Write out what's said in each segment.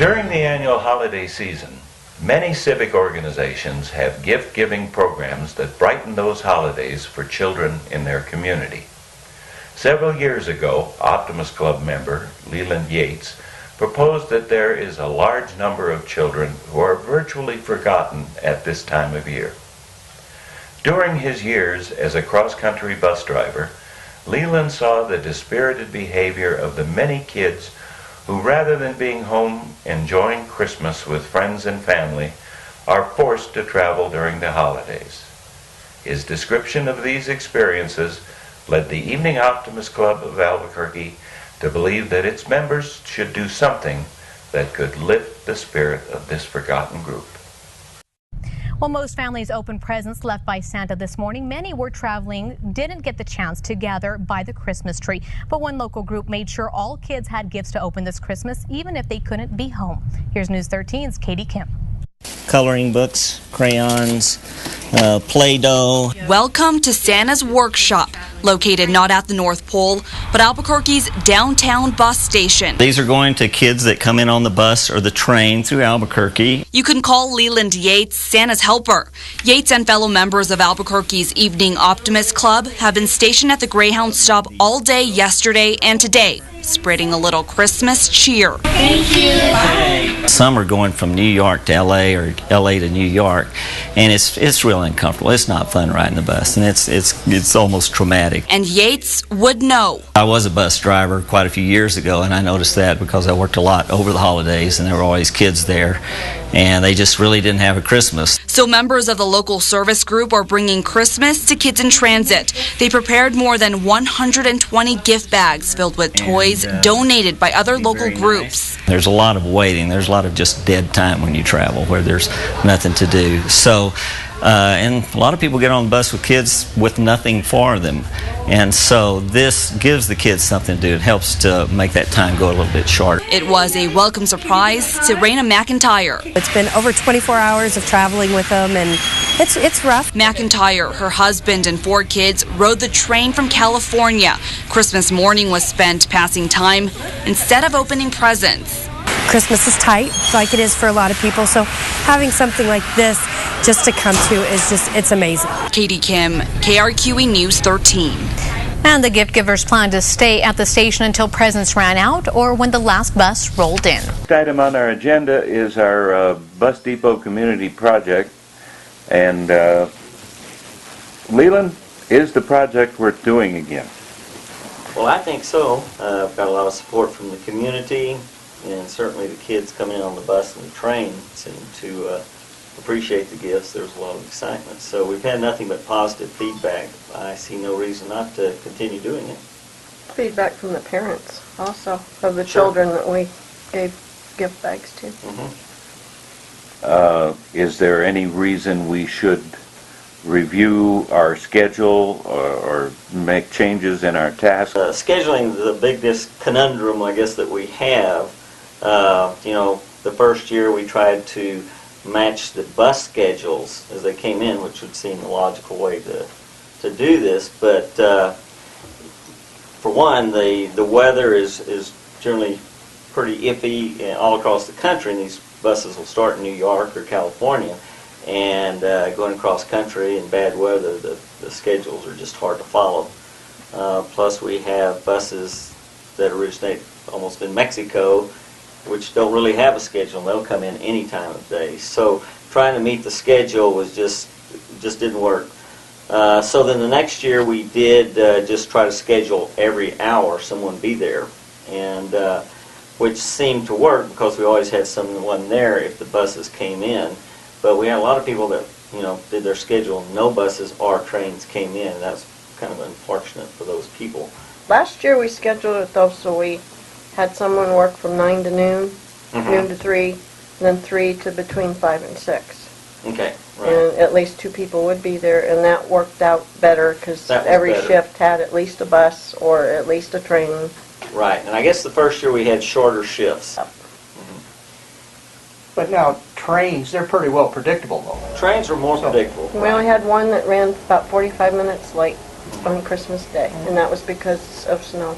During the annual holiday season, many civic organizations have gift-giving programs that brighten those holidays for children in their community. Several years ago, Optimist Club member Leland Yates proposed that there is a large number of children who are virtually forgotten at this time of year. During his years as a cross-country bus driver, Leland saw the dispirited behavior of the many kids who, rather than being home enjoying Christmas with friends and family, are forced to travel during the holidays. His description of these experiences led the Evening Optimist Club of Albuquerque to believe that its members should do something that could lift the spirit of this forgotten group. While most families opened presents left by Santa this morning, many were traveling, didn't get the chance to gather by the Christmas tree. But one local group made sure all kids had gifts to open this Christmas, even if they couldn't be home. Here's News 13's Katie Kim. Coloring books, crayons, Play-Doh. Welcome to Santa's Workshop, located not at the North Pole, but Albuquerque's downtown bus station. These are going to kids that come in on the bus or the train through Albuquerque. You can call Leland Yates Santa's helper. Yates and fellow members of Albuquerque's Evening Optimist Club have been stationed at the Greyhound stop all day yesterday and today, spreading a little Christmas cheer. Thank you. Bye. Some are going from New York to L.A. or L.A. to New York, and it's real uncomfortable. It's not fun riding the bus, and it's almost traumatic. And Yates would know. I was a bus driver quite a few years ago, and I noticed that because I worked a lot over the holidays, and there were always kids there, and they just really didn't have a Christmas. So members of the local service group are bringing Christmas to kids in transit. They prepared more than 120 gift bags filled with toys donated by other local groups. There's a lot of waiting. There's a lot of just dead time when you travel where there's nothing to do. So, and a lot of people get on the bus with kids with nothing for them. And so this gives the kids something to do. It helps to make that time go a little bit shorter. It was a welcome surprise to Raina McIntyre. It's been over 24 hours of traveling with them, and it's rough. McIntyre, her husband, and 4 kids rode the train from California. Christmas morning was spent passing time instead of opening presents. Christmas is tight, like it is for a lot of people, so having something like this just to come to is it's amazing. Katie Kim, KRQE News 13. And the gift givers plan to stay at the station until presents ran out or when the last bus rolled in. Next item on our agenda is our Bus Depot Community Project. And Leland, is the project worth doing again? Well, I think so. I've got a lot of support from the community, and certainly the kids coming in on the bus and the train seem to appreciate the gifts. There's a lot of excitement. So we've had nothing but positive feedback. I see no reason not to continue doing it. Feedback from the parents also of the children that we gave gift bags to. Is there any reason we should review our schedule or make changes in our tasks? Scheduling is the biggest conundrum, I guess, that we have. The first year we tried to match the bus schedules as they came in, which would seem the logical way to do this. But for one, the weather is generally pretty iffy all across the country, and these buses will start in New York or California. And going across country in bad weather, the schedules are just hard to follow. Plus we have buses that originate almost in Mexico, which don't really have a schedule, and they'll come in any time of day. So trying to meet the schedule was just didn't work. So then the next year we did just try to schedule every hour someone be there, and which seemed to work because we always had someone there if the buses came in. But we had a lot of people that did their schedule, no buses or trains came in. That's kind of unfortunate for those people. Last year we scheduled it though, so we had someone work from 9 to noon, noon to 3, and then 3 to between 5 and 6. Okay, right. And at least 2 people would be there, and that worked out better because every shift had at least a bus or at least a train. Right, and I guess the first year we had shorter shifts. Yep. But now trains, they're pretty well predictable though. Trains are more predictable. We only had one that ran about 45 minutes late on Christmas Day, and that was because of snow.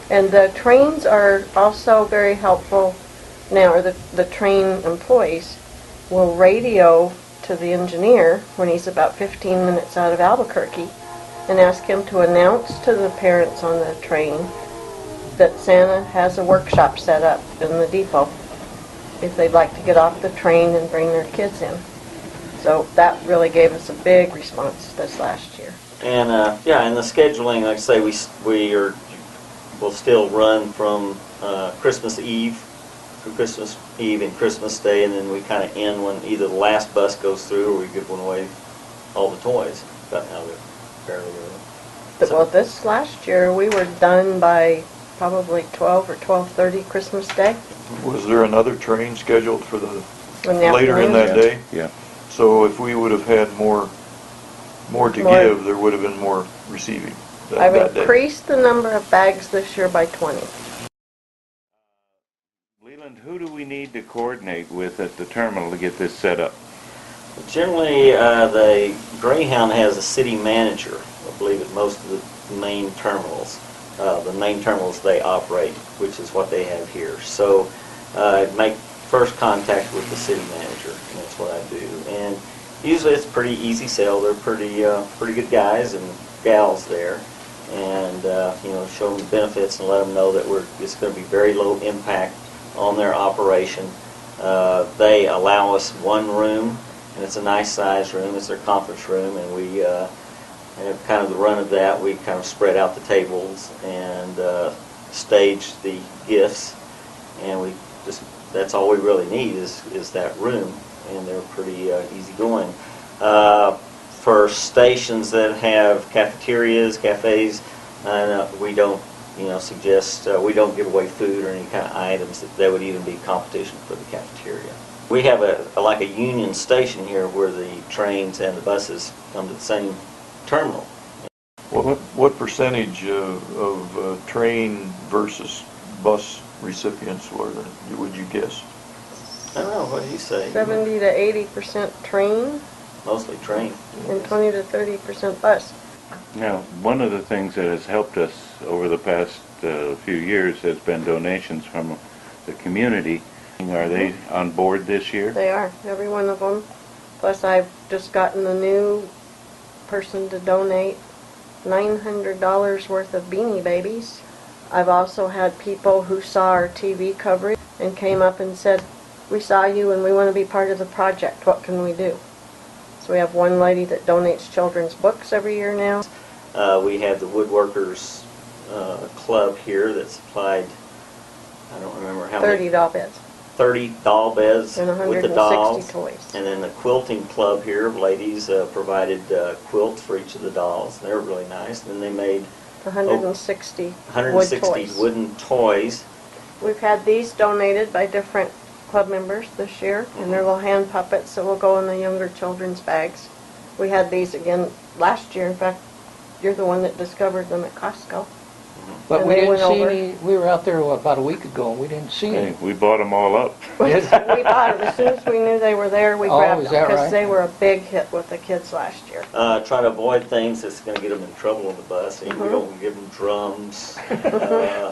And the trains are also very helpful now, or the train employees will radio to the engineer when he's about 15 minutes out of Albuquerque and ask him to announce to the parents on the train that Santa has a workshop set up in the depot if they'd like to get off the train and bring their kids in. So that really gave us a big response this last year. And yeah, and the scheduling, like I say, we'll still run from Christmas Eve through Christmas Eve and Christmas Day, and then we kind of end when either the last bus goes through or we give one away, all the toys. About how they're fairly early. Well, this last year we were done by probably 12 or 12:30 Christmas Day. Was there another train scheduled for the In the later in afternoon. that day? Yeah. So if we would have had more to give, there would have been more receiving I've that day. increased the number of bags this year by 20. Leland, who do we need to coordinate with at the terminal to get this set up? Generally, the Greyhound has a city manager, I believe, at most of the main terminals. The main terminals they operate, which is what they have here. So make first contact with the city manager, and that's what I do. And usually it's a pretty easy sell. They're pretty good guys and gals there, and show them the benefits and let them know that it's going to be very low impact on their operation. They allow us one room, and it's a nice size room. It's their conference room, and we have kind of the run of that. We kind of spread out the tables and stage the gifts, and that's all we really need is that room, and they're pretty easygoing. For stations that have cafeterias, cafes, we don't suggest, we don't give away food or any kind of items that would even be competition for the cafeteria. We have like a union station here where the trains and the buses come to the same terminal. What percentage of train versus bus recipients would you guess? I don't know, what do you say? 70 to 80% train Mostly train. and 20 to 30% bus. Now, one of the things that has helped us over the past few years has been donations from the community. Are they on board this year? They are, every one of them. Plus, I've just gotten a new person to donate $900 worth of Beanie Babies. I've also had people who saw our TV coverage and came up and said, "We saw you and we want to be part of the project. What can we do?" So we have one lady that donates children's books every year now. We have the Woodworkers Club here that supplied, I don't remember how 30 many. doll beds. 30 doll beds And with the 160 dolls. toys. And then the quilting club here of ladies provided quilts for each of the dolls. They were really nice. And then they made 160 160 wood toys. wooden toys. We've had these donated by different club members this year, and they're little hand puppets that will go in the younger children's bags. We had these again last year. In fact, you're the one that discovered them at Costco. But And we they didn't went see over. any, we were out there about a week ago, and we didn't see Hey, any. we bought them all up. We bought them. As soon as we knew they were there, we Oh, grabbed is them that because right? they were a big hit with the kids last year. Try to avoid things that's going to get them in trouble on the bus. We don't give them drums,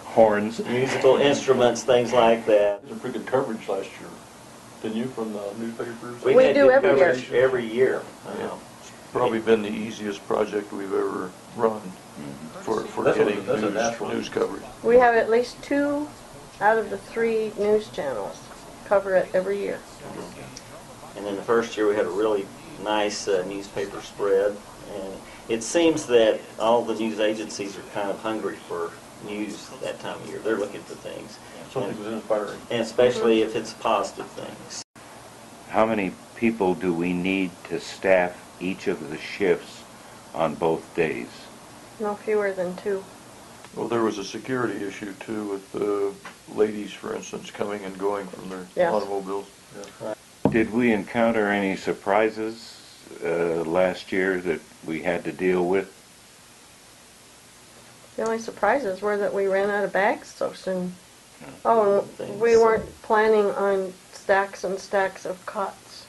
Horns. musical instruments, things like that. There's a pretty good coverage last year, didn't you, from the newspapers? We had do good every year. coverage every year. It's probably been the easiest project we've ever run for That's a- getting that's a natural. news coverage. We have at least 2 out of the 3 news channels cover it every year. And then the first year we had a really nice newspaper spread. And it seems that all the news agencies are kind of hungry for news that time of year. They're looking for things. Something was inspiring. And especially if it's positive things. How many people do we need to staff each of the shifts on both days? No fewer than 2. Well, there was a security issue too with the ladies, for instance, coming and going from their Yes. automobiles. Yeah. Did we encounter any surprises last year that we had to deal with? The only surprises were that we ran out of bags so soon. Oh, and we weren't planning on stacks and stacks of cots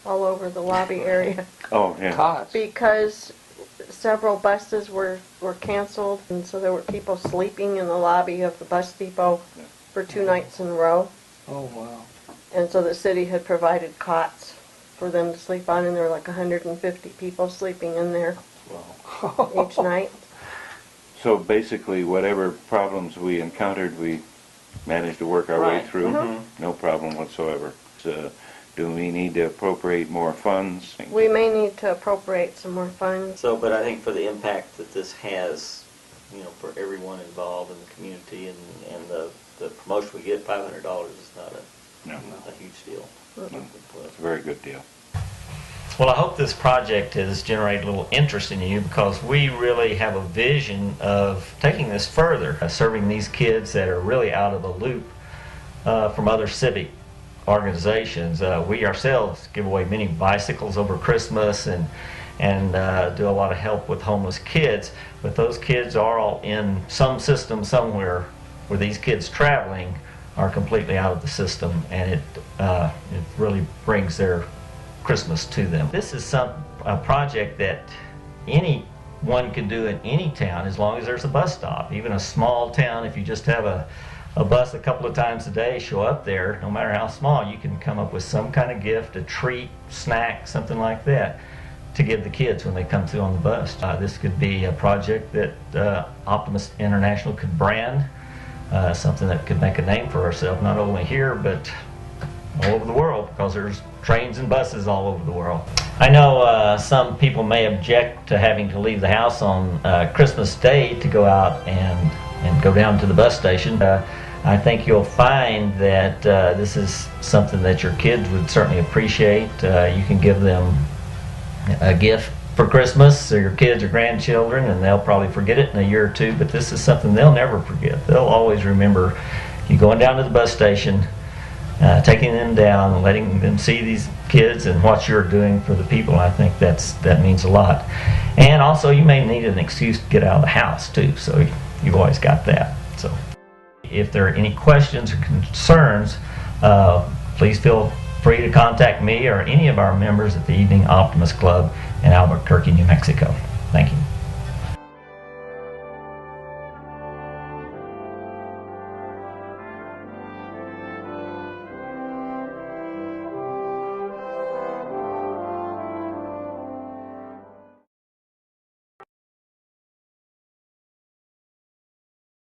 all over the lobby area Oh, yeah. Cots. because several buses were canceled, and so there were people sleeping in the lobby of the bus depot for 2 nights in a row. Oh, wow. And so the city had provided cots for them to sleep on, and there were like 150 people sleeping in there each night. So basically, whatever problems we encountered, we managed to work our way Right. through. No problem whatsoever. Do we need to appropriate more funds? We may need to appropriate some more funds. So, but I think for the impact that this has, you know, for everyone involved in the community and the promotion we get, $500 is not a huge deal. It's a very good deal. Well, I hope this project has generated a little interest in you, because we really have a vision of taking this further, serving these kids that are really out of the loop from other civic organizations. We ourselves give away many bicycles over Christmas and do a lot of help with homeless kids, but those kids are all in some system somewhere where these kids traveling are completely out of the system, and it really brings their Christmas to them. This is a project that anyone can do in any town as long as there's a bus stop. Even a small town, if you just have a bus a couple of times a day show up there, no matter how small, you can come up with some kind of gift, a treat, snack, something like that, to give the kids when they come through on the bus. This could be a project that Optimist International could brand, something that could make a name for ourselves, not only here, but all over the world, because there's trains and buses all over the world. I know some people may object to having to leave the house on Christmas Day to go out and go down to the bus station. I think you'll find that this is something that your kids would certainly appreciate. You can give them a gift for Christmas, or your kids or grandchildren, and they'll probably forget it in a year or two, but this is something they'll never forget. They'll always remember you going down to the bus station, taking them down and letting them see these kids and what you're doing for the people. I think that means a lot. And also, you may need an excuse to get out of the house too, so you've always got that. So if there are any questions or concerns, please feel free to contact me or any of our members at the Evening Optimist Club in Albuquerque, New Mexico. Thank you.